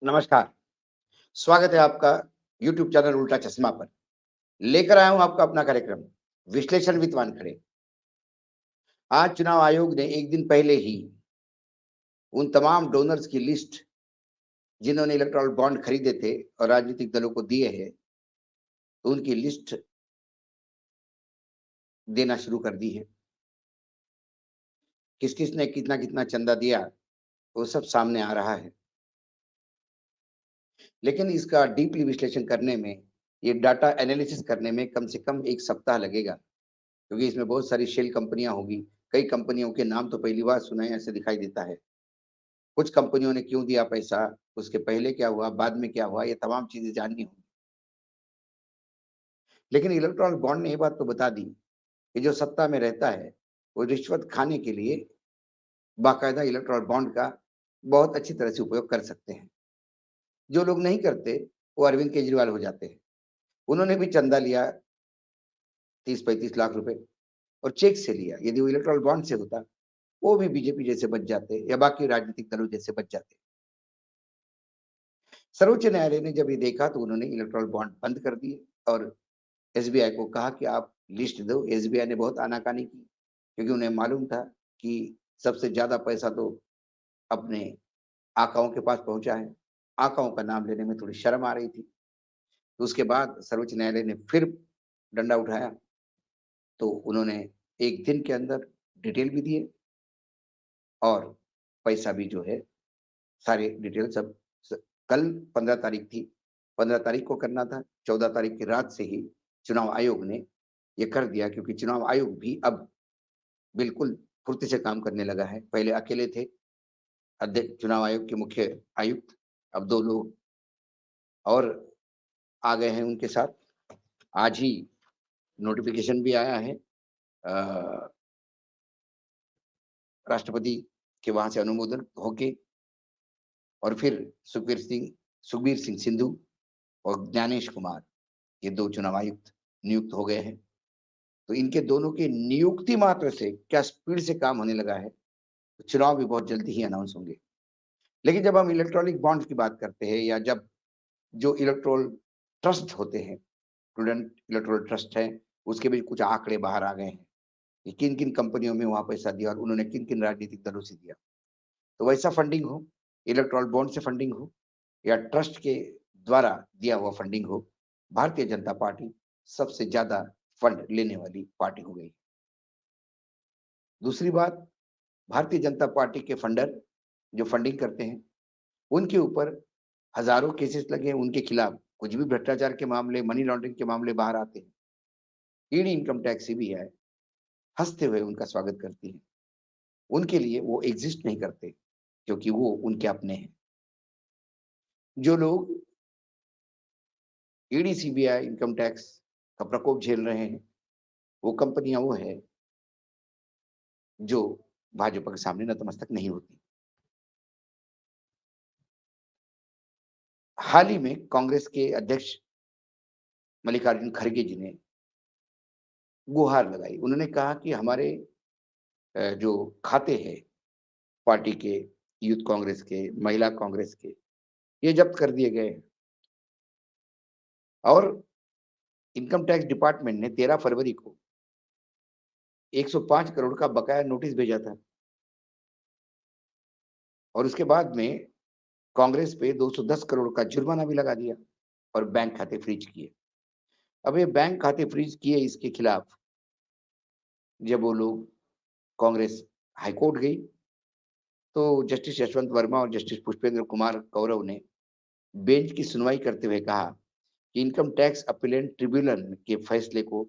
नमस्कार, स्वागत है आपका यूट्यूब चैनल उल्टा चश्मा पर। लेकर आया हूँ आपका अपना कार्यक्रम, विश्लेषण विद वानखड़े। आज चुनाव आयोग ने 1 दिन पहले ही उन तमाम डोनर्स की लिस्ट जिन्होंने इलेक्टोरल बॉन्ड खरीदे थे और राजनीतिक दलों को दिए हैं, तो उनकी लिस्ट देना शुरू कर दी है। किस-किस ने कितना-कितना चंदा दिया, वो सब सामने आ रहा है। लेकिन इसका डीपली विश्लेषण करने में, ये डाटा एनालिसिस करने में कम से कम 1 सप्ताह लगेगा। क्योंकि इसमें बहुत सारी शेल कंपनियाँ होंगी, कई कंपनियों के नाम तो पहली बार सुने हैं ऐसे दिखाई देता है। कुछ कंपनियों ने क्यों दिया पैसा, उसके पहले क्या हुआ, बाद में क्या हुआ, ये तमाम चीज़ें जाननी होंगी। लेकिन इलेक्टोरल बॉन्ड ने ये बात तो बता दी कि जो सत्ता में रहता है, वो रिश्वत खाने के लिए बाकायदा इलेक्टोरल बॉन्ड का बहुत अच्छी तरह से उपयोग कर सकते हैं। जो लोग नहीं करते, वो अरविंद केजरीवाल हो जाते हैं। उन्होंने भी चंदा लिया 30-35 लाख रुपए और चेक से लिया। यदि वो इलेक्टोरल बॉन्ड से होता, वो भी बीजेपी जैसे बच जाते या बाकी राजनीतिक दलों जैसे बच जाते। सर्वोच्च न्यायालय ने जब ये देखा तो उन्होंने इलेक्टोरल बॉन्ड बंद कर दिए और एसबीआई को कहा कि आप लिस्ट दो। एसबीआई ने बहुत आनाकानी की क्योंकि उन्हें मालूम था कि सबसे ज़्यादा पैसा तो अपने आकाओं के पास पहुँचा है। आकाओं का नाम लेने में थोड़ी शर्म आ रही थी। तो उसके बाद सर्वोच्च न्यायालय ने फिर डंडा उठाया, तो उन्होंने 1 दिन के अंदर डिटेल भी दिए और पैसा भी जो है सारे डिटेल सब स कल 15 तारीख थी, 15 तारीख को करना था, 14 तारीख की रात से ही चुनाव आयोग ने ये कर दिया क्योंकि चुनाव आयोग भी अब बिल्कुल फुर्ती से काम करने लगा है। पहले अकेले थे अध्यक्ष चुनाव आयोग के मुख्य आयुक्त, अब 2 लोग और आ गए हैं उनके साथ। आज ही नोटिफ़िकेशन भी आया है राष्ट्रपति के वहाँ से अनुमोदन होके और फिर सुखबीर सिंह सिंधु और ज्ञानेश कुमार, ये 2 चुनाव आयुक्त नियुक्त हो गए हैं। तो इनके दोनों की नियुक्ति मात्र से क्या स्पीड से काम होने लगा है, तो चुनाव भी बहुत जल्दी ही अनाउंस होंगे। लेकिन जब हम इलेक्ट्रॉनिक बॉन्ड्स की बात करते हैं या जब जो इलेक्टोरल ट्रस्ट होते हैं, प्रूडेंट इलेक्टोरल ट्रस्ट है, उसके भी कुछ आंकड़े बाहर आ गए हैं कि किन-किन कंपनियों में वहाँ पैसा दिया और उन्होंने किन-किन राजनीतिक दलों से दिया। तो वैसा फंडिंग हो, इलेक्टोरल बॉन्ड से फंडिंग हो या ट्रस्ट के द्वारा दिया हुआ फंडिंग हो, भारतीय जनता पार्टी सबसे ज़्यादा फंड लेने वाली पार्टी हो गई। दूसरी बात, भारतीय जनता पार्टी के फंडर जो फंडिंग करते हैं, उनके ऊपर हज़ारों केसेस लगे हैं, उनके खिलाफ कुछ भी भ्रष्टाचार के मामले, मनी लॉन्ड्रिंग के मामले बाहर आते हैं। ईडी, इनकम टैक्स, सीबीआई हँसते हुए उनका स्वागत करती है। उनके लिए वो एक्जिस्ट नहीं करते, क्योंकि वो उनके अपने हैं। जो लोग ईडी, सीबीआई, इनकम टैक्स का प्रकोप झेल रहे हैं, वो कंपनियाँ वो है, जो भाजपा के सामने नतमस्तक नहीं होती। हाल ही में कांग्रेस के अध्यक्ष मल्लिकार्जुन खड़गे जी ने गुहार लगाई। उन्होंने कहा कि हमारे जो खाते हैं पार्टी के, यूथ कांग्रेस के, महिला कांग्रेस के, ये जब्त कर दिए गए हैं और इनकम टैक्स डिपार्टमेंट ने 13 फरवरी को 105 करोड़ का बकाया नोटिस भेजा था और उसके बाद में कांग्रेस पे 210 करोड़ का जुर्माना भी लगा दिया और बैंक खाते फ्रीज किए। अब ये बैंक खाते फ्रीज किए इसके खिलाफ जब वो लोग कांग्रेस हाईकोर्ट गई, तो जस्टिस यशवंत वर्मा और जस्टिस पुष्पेंद्र कुमार गौरव ने बेंच की सुनवाई करते हुए कहा कि इनकम टैक्स अपीलेट ट्रिब्यूनल के फैसले को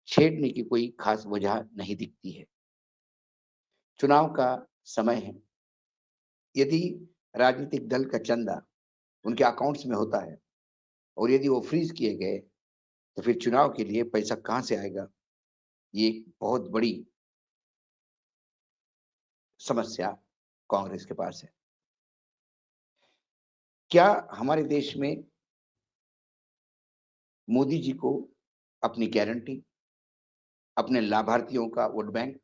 छेड़ने की कोई खास वजह नहीं दिखती है। चुनाव का समय है। यदि राजनीतिक दल का चंदा उनके अकाउंट्स में होता है और यदि वो फ्रीज किए गए, तो फिर चुनाव के लिए पैसा कहाँ से आएगा? ये एक बहुत बड़ी समस्या कांग्रेस के पास है। क्या हमारे देश में मोदी जी को अपनी गारंटी, अपने लाभार्थियों का वोट बैंक,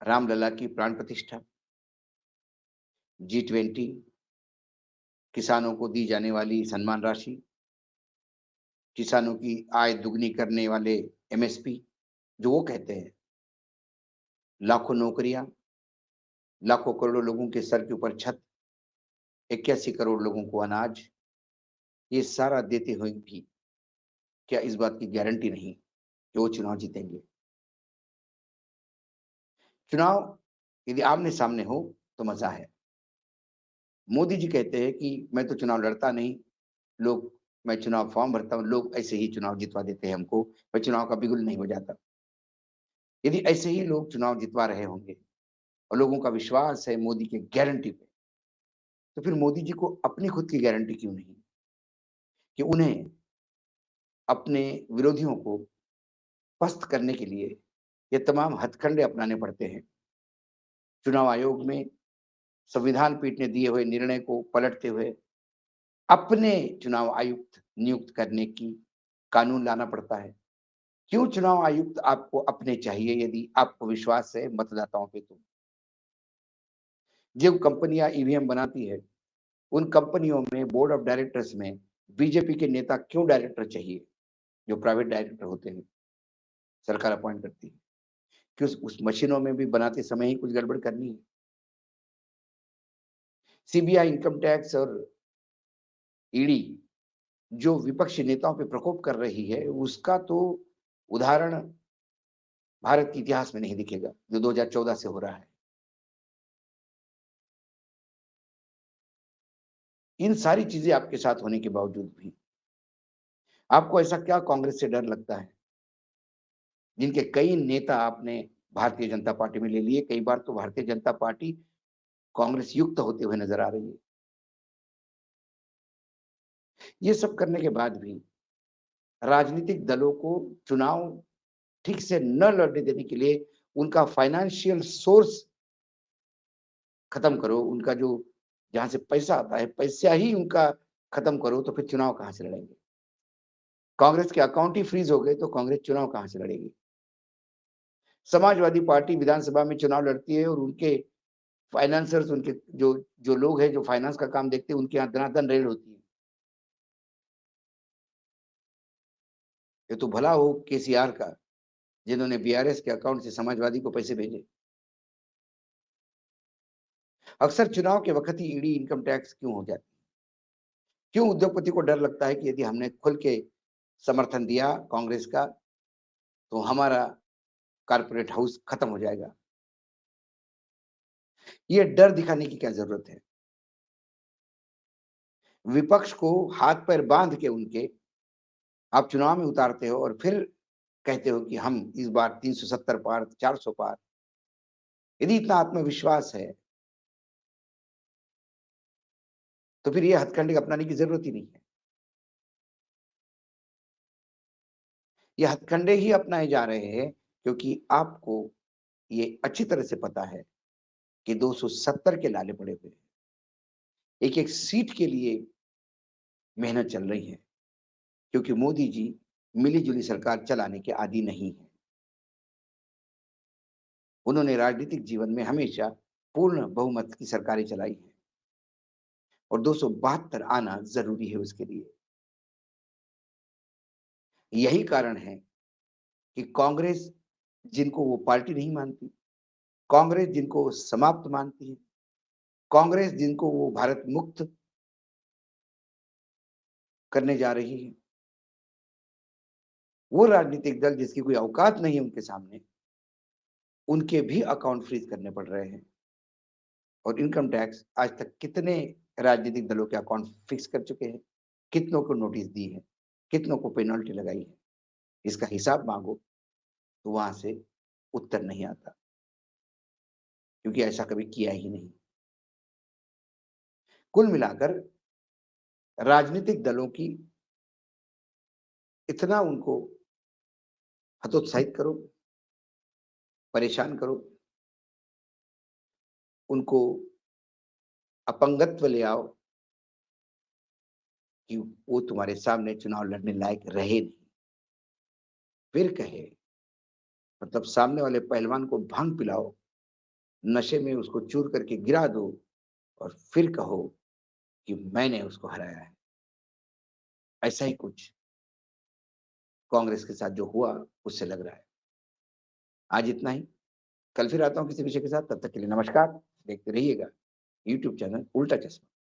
रामलला की प्राण प्रतिष्ठा, जी 20 किसानों को दी जाने वाली सम्मान राशि, किसानों की आय दुगनी करने वाले एमएसपी जो वो कहते हैं, लाखों नौकरियां, लाखों करोड़ों लोगों के सर के ऊपर छत, 81 करोड़ लोगों को अनाज, ये सारा देते हुए भी क्या इस बात की गारंटी नहीं कि वो चुनाव जीतेंगे? चुनाव यदि आमने-सामने हो तो मज़ा है। मोदी जी कहते हैं कि मैं तो चुनाव लड़ता नहीं, लोग मैं चुनाव फॉर्म भरता हूँ, लोग ऐसे ही चुनाव जितवा देते हैं हमको, मैं चुनाव का बिगुल नहीं बजाता। यदि ऐसे ही लोग चुनाव जितवा रहे होंगे और लोगों का विश्वास है मोदी के गारंटी पे, तो फिर मोदी जी को अपनी खुद की गारंटी क्यों नहीं कि उन्हें अपने विरोधियों को पस्त करने के लिए ये तमाम हथकंडे अपनाने पड़ते हैं। चुनाव आयोग में संविधान पीठ ने दिए हुए निर्णय को पलटते हुए अपने चुनाव आयुक्त नियुक्त करने की कानून लाना पड़ता है। क्यों चुनाव आयुक्त आपको अपने चाहिए यदि आपको विश्वास है मतदाताओं पे तो? जो कंपनियां ईवीएम बनाती है, उन कंपनियों में बोर्ड ऑफ डायरेक्टर्स में बीजेपी के नेता क्यों डायरेक्टर चाहिए? जो प्राइवेट डायरेक्टर होते हैं, सरकार अपॉइंट करती है। कि उस मशीनों में भी बनाते समय ही कुछ गड़बड़ करनी है। सीबीआई, इनकम टैक्स और ईडी जो विपक्षी नेताओं पे प्रकोप कर रही है, उसका तो उदाहरण भारत के इतिहास में नहीं दिखेगा, जो 2014 से हो रहा है। इन सारी चीज़ें आपके साथ होने के बावजूद भी, आपको ऐसा क्या कांग्रेस से डर लगता है? जिनके कई नेता आपने भारतीय जनता पार्टी में ले लिए, कई बार तो भारतीय जनता पार्टी कांग्रेस युक्त होते हुए नज़र आ रही है। ये सब करने के बाद भी राजनीतिक दलों को चुनाव ठीक से न लड़ने देने के लिए उनका फाइनेंशियल सोर्स खत्म करो, उनका जो जहाँ से पैसा आता है, पैसा ही उनका खत्म करो, तो फिर चुनाव कहाँ से लड़ेंगे? कांग्रेस के अकाउंट ही फ्रीज़ हो गए, तो कांग्रेस चुनाव कहाँ से लड़ेगी? समाजवादी पार्टी विधानसभा में चुनाव लड़ती है और उनके फाइनेंसर्स, उनके जो जो लोग हैं, जो फाइनेंस का काम देखते हैं, उनके यहाँ धनाधन रेड होती है। ये तो भला हो केसीआर का, जिन्होंने बीआरएस के अकाउंट से समाजवादी को पैसे भेजे। अक्सर चुनाव के वक़्त ही ईडी, इनकम टैक्स क्यों हो जाती है? क्यों उद्योगपति को डर लगता है कि यदि हमने खुल के समर्थन दिया कांग्रेस का, तो हमारा कॉर्पोरेट हाउस खत्म हो जाएगा। ये डर दिखाने की क्या ज़रूरत है? विपक्ष को हाथ-पैर बाँध के उनके आप चुनाव में उतारते हो और फिर कहते हो कि हम इस बार 370 पार, 400 पार। यदि इतना आत्मविश्वास है, तो फिर ये हथकंडे अपनाने की ज़रूरत ही नहीं है। ये हथकंडे ही अपनाए जा रहे हैं क्योंकि आपको ये अच्छी तरह से पता है कि 270 के लाले पड़े हुए हैं। एक-एक सीट के लिए मेहनत चल रही है क्योंकि मोदी जी मिली-जुली सरकार चलाने के आदी नहीं हैं। उन्होंने राजनीतिक जीवन में हमेशा पूर्ण बहुमत की सरकारें चलाई हैं और 272 आना ज़रूरी है उसके लिए। यही कारण है कि कांग्रेस जिनको वो पार्टी नहीं मानती, कांग्रेस जिनको समाप्त मानती है, कांग्रेस जिनको वो भारत मुक्त करने जा रही है, वो राजनीतिक दल जिसकी कोई औकात नहीं है उनके सामने, उनके भी अकाउंट फ्रीज़ करने पड़ रहे हैं। और इनकम टैक्स आज तक कितने राजनीतिक दलों के अकाउंट फिक्स कर चुके हैं, कितनों को नोटिस दी है, कितनों को पेनल्टी लगाई है। इसका हिसाब माँगो तो वहाँ से उत्तर नहीं आता, क्योंकि ऐसा कभी किया ही नहीं। कुल मिलाकर राजनीतिक दलों की इतना उनको हतोत्साहित करो, परेशान करो, उनको अपंगत्व ले आओ कि वो तुम्हारे सामने चुनाव लड़ने लायक रहे नहीं। फिर कहे मतलब सामने वाले पहलवान को भांग पिलाओ, नशे में उसको चूर करके गिरा दो और फिर कहो कि मैंने उसको हराया है। ऐसा ही कुछ कांग्रेस के साथ जो हुआ उससे लग रहा है। आज इतना ही, कल फिर आता हूँ किसी विषय के साथ, तब तक के लिए नमस्कार। देखते रहिएगा यूट्यूब चैनल उल्टा चश्मा।